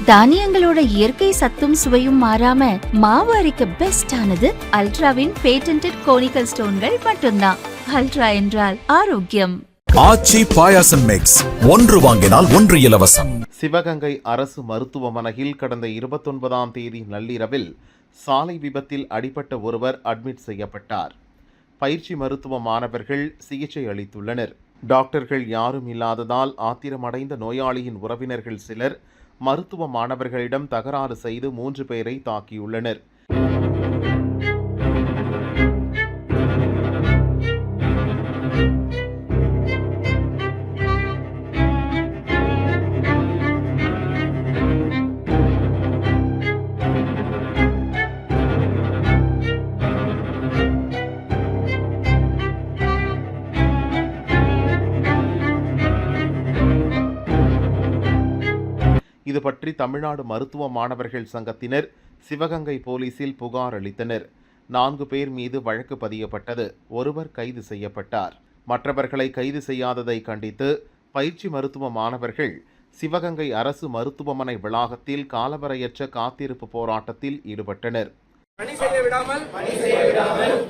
தானியங்களோட இயற்கை சத்தும் சுவையும் மாறாம மாவு அரைக்க பெஸ்ட் ஆனது அல்ட்ராவின் பேட்டன்டட் கோனிக்கல் ஸ்டோன்கள் மட்டும்தான். அல்ட்ரா என்றால் ஆரோக்கியம். ஆச்சி பாயாசம் மிக்ஸ், ஒன்று வாங்கினால் ஒன்று இலவசம். சிவகங்கை அரசு மருத்துவமனையில் கடந்த 29ஆம் தேதி நள்ளிரவில் சாலை விபத்தில் அடிபட்ட ஒருவர் அட்மிட் செய்யப்பட்டார். பயிற்சி மருத்துவ மாணவர்கள் சிகிச்சை அளித்துள்ளனர். டாக்டர்கள் யாரும் இல்லாததால் ஆத்திரமடைந்த நோயாளியின் உறவினர்கள் சிலர் மருத்துவ மாணவர்களிடம் தகராறு செய்து 3 பேரை தாக்கியுள்ளனர். இது பற்றி தமிழ்நாடு மருத்துவ மாணவர்கள் சங்கத்தினர் சிவகங்கை போலீசில் புகார் அளித்தனர். 4 பேர் மீது வழக்கு பதியப்பட்டது. ஒருவர் கைது செய்யப்பட்டார். மற்றவர்களை கைது செய்யாததை கண்டித்து பயிற்சி மருத்துவ மாணவர்கள் சிவகங்கை அரசு மருத்துவமனை வளாகத்தில் காலவரையற்ற காத்திருப்பு போராட்டத்தில் ஈடுபட்டனர். பணி செய்ய விடாமல்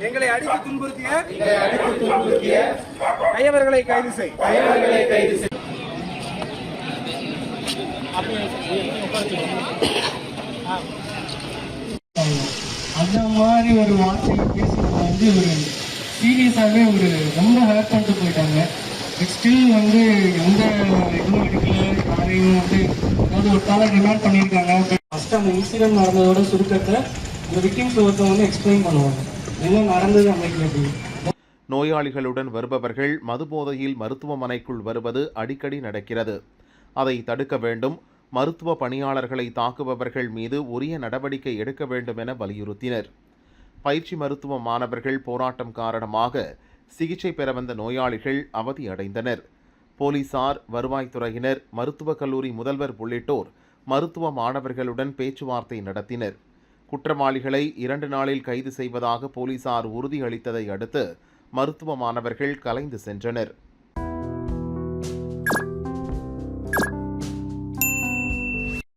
எங்களை அடித்து துன்புறுத்திய கையவர்களை கைது செய். அந்த மாதிரி ஒரு வார்த்தை பேசுறது வந்து ஒரு சீரியஸாகவே ஒரு ரொம்ப ஹேர் பண்ணிட்டு போயிட்டாங்க. ஸ்டில் வந்து எந்த இதுவும் எடுக்கல, யாரையும் வந்து அதாவது ஒரு காலம் டிமாண்ட் பண்ணியிருக்காங்க. ஃபஸ்ட்டு அந்த இன்சிடென்ட் நடந்ததோட சுருக்கத்தை இந்த விக்டிம்ஸ் ஒருத்தவங்க வந்து எக்ஸ்பிளைன் பண்ணுவாங்க என்ன நடந்தது அமைக்கிறது. நோயாளிகளுடன் வருபவர்கள் மதுபோதையில் மருத்துவமனைக்குள் வருவது அடிக்கடி நடக்கிறது. அதை தடுக்க வேண்டும். மருத்துவ பணியாளர்களை தாக்குபவர்கள் மீது உரிய நடவடிக்கை எடுக்க வேண்டும் என வலியுறுத்தினர். பயிற்சி மருத்துவ மாணவர்கள் போராட்டம் காரணமாக சிகிச்சை பெற வந்த நோயாளிகள் அவதியடைந்தனர். போலீசார், வருவாய்த்துறையினர், மருத்துவக் கல்லூரி முதல்வர் உள்ளிட்டோர் மருத்துவ மாணவர்களுடன் பேச்சுவார்த்தை நடத்தினர். குற்றவாளிகளை 2 நாளில் கைது செய்வதாக போலீசார் உறுதியளித்ததை அடுத்து மருத்துவ மாணவர்கள் கலைந்து சென்றனர்.